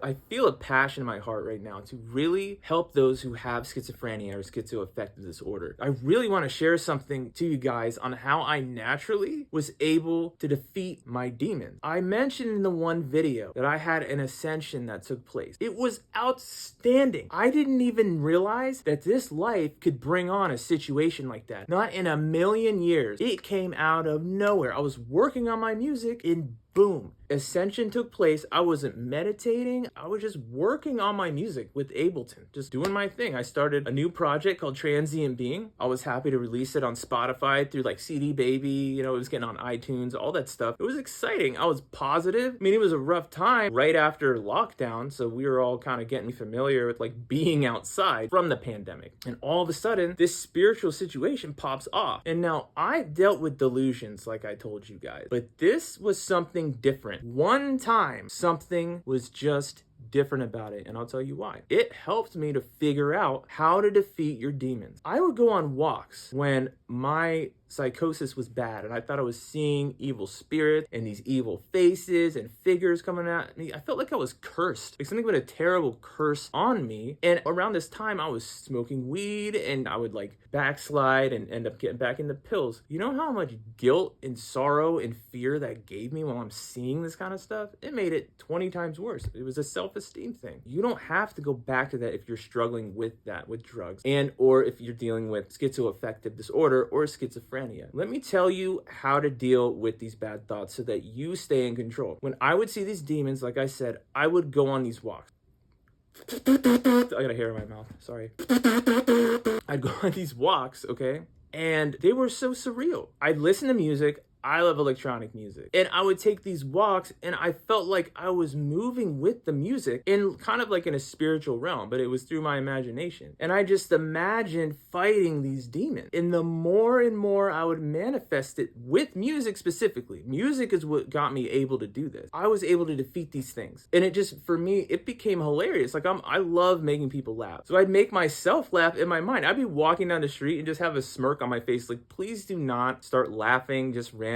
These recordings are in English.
I feel a passion in my heart right now to really help those who have schizophrenia or schizoaffective disorder. I really want to share something to you guys on how I naturally was able to defeat my demons. I mentioned in the one video that I had an ascension that took place. It was outstanding. I didn't even realize that this life could bring on a situation like that. Not in a million years. It came out of nowhere. I was working on my music and boom, ascension took place. I wasn't meditating. I was just working on my music with Ableton, just doing my thing. I started a new project called Transient Being. I was happy to release it on Spotify through like CD Baby, it was getting on iTunes, all that stuff. It was exciting. I was positive. I mean, it was a rough time right after lockdown, so we were all kind of getting familiar with like being outside from the pandemic. And all of a sudden, this spiritual situation pops off. And now I dealt with delusions like I told you guys, but this was something different. One time, something was just different about it, and I'll tell you why. It helped me to figure out how to defeat your demons. I would go on walks when my psychosis was bad and I thought I was seeing evil spirits and these evil faces and figures coming at me. I felt like I was cursed, like something with a terrible curse on me. And around this time I was smoking weed and I would like backslide and end up getting back into pills. You know how much guilt and sorrow and fear that gave me while I'm seeing this kind of stuff? It made it 20 times worse. It was a self-esteem thing. You don't have to go back to that if you're struggling with that, with drugs, and or if you're dealing with schizoaffective disorder or schizophrenia. Let me tell you how to deal with these bad thoughts so that you stay in control. When I would see these demons, like I said, I would go on these walks. I got a hair in my mouth, sorry. I'd go on these walks, okay? And they were so surreal. I'd listen to music. I love electronic music. And I would take these walks and I felt like I was moving with the music in kind of like in a spiritual realm, but it was through my imagination. And I just imagined fighting these demons. And the more and more I would manifest it with music specifically, music is what got me able to do this. I was able to defeat these things. And it just, for me, it became hilarious. Like I love making people laugh. So I'd make myself laugh in my mind. I'd be walking down the street and just have a smirk on my face. Like, please do not start laughing just randomly.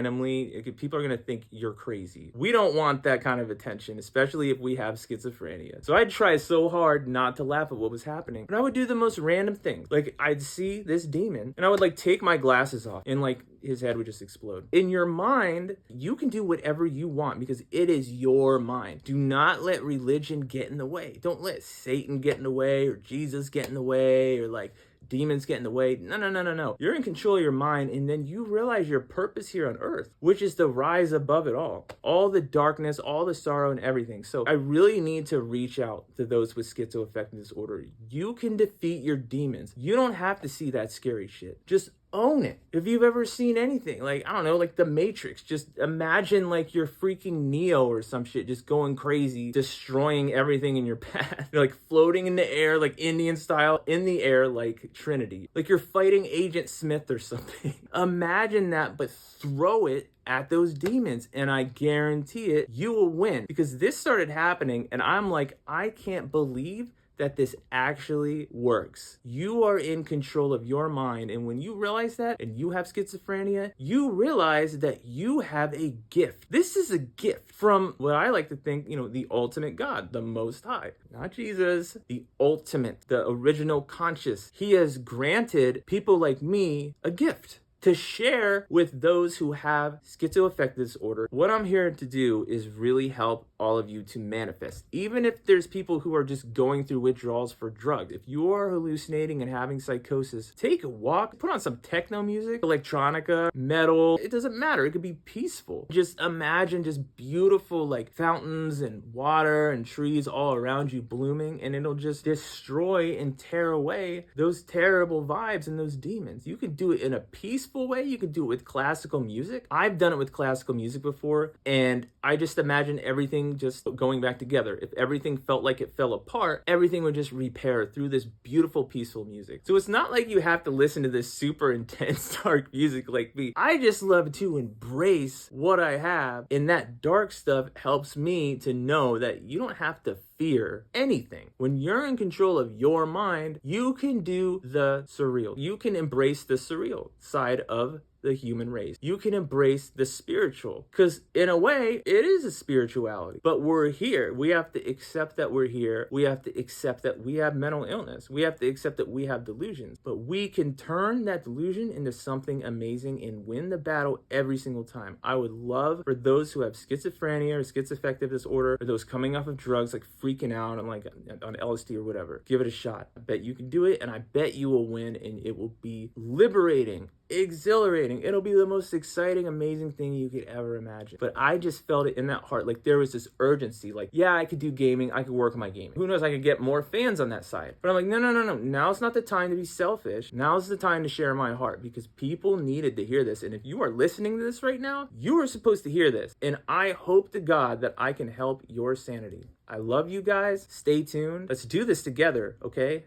People are going to think you're crazy. We don't want that kind of attention, especially if we have schizophrenia. So I'd try so hard not to laugh at what was happening. But I would do the most random things. Like I'd see this demon and I would like take my glasses off and like his head would just explode. In your mind, you can do whatever you want because it is your mind. Do not let religion get in the way. Don't let Satan get in the way or Jesus get in the way or like demons get in the way. No. You're in control of your mind, and then you realize your purpose here on earth, which is to rise above it all the darkness, all the sorrow and everything. So I really need to reach out to those with schizoaffective disorder. You can defeat your demons. You don't have to see that scary shit. Just own it. If you've ever seen anything, like, I don't know, like The Matrix, just imagine like you're freaking Neo or some shit, just going crazy, destroying everything in your path. You're like floating in the air, like Indian style, in the air, like Trinity. Like you're fighting Agent Smith or something. Imagine that, but throw it at those demons, and I guarantee it, you will win. Because this started happening, and I'm like, I can't believe that this actually works. You are in control of your mind, and when you realize that and you have schizophrenia, you realize that you have a gift. This is a gift from what I like to think, the ultimate God, the Most High. Not Jesus, the ultimate, the original conscious. He has granted people like me a gift to share with those who have schizoaffective disorder. What I'm here to do is really help all of you to manifest. Even if there's people who are just going through withdrawals for drugs, if you are hallucinating and having psychosis, take a walk, put on some techno music, electronica, metal, it doesn't matter. It could be peaceful. Just imagine just beautiful like fountains and water and trees all around you blooming, and it'll just destroy and tear away those terrible vibes and those demons. You can do it in a peaceful way. You can do it with classical music. I've done it with classical music before, and I just imagine everything just going back together. If everything felt like it fell apart, everything would just repair through this beautiful, peaceful music. So it's not like you have to listen to this super intense, dark music like me. I just love to embrace what I have, and that dark stuff helps me to know that you don't have to fear anything. When you're in control of your mind, you can do the surreal. You can embrace the surreal side of the human race. You can embrace the spiritual, because in a way, it is a spirituality. But we're here. We have to accept that we're here. We have to accept that we have mental illness. We have to accept that we have delusions. But we can turn that delusion into something amazing and win the battle every single time. I would love for those who have schizophrenia or schizoaffective disorder, or those coming off of drugs, like freaking out on LSD or whatever, give it a shot. I bet you can do it, and I bet you will win, and it will be liberating, exhilarating. It'll be the most exciting, amazing thing you could ever imagine. But I just felt it in that heart. Like, there was this urgency. Like, yeah, I could do gaming. I could work on my gaming. Who knows? I could get more fans on that side. But I'm like, no. Now's not the time to be selfish. Now's the time to share my heart, because people needed to hear this. And if you are listening to this right now, you are supposed to hear this. And I hope to God that I can help your sanity. I love you guys. Stay tuned. Let's do this together, okay?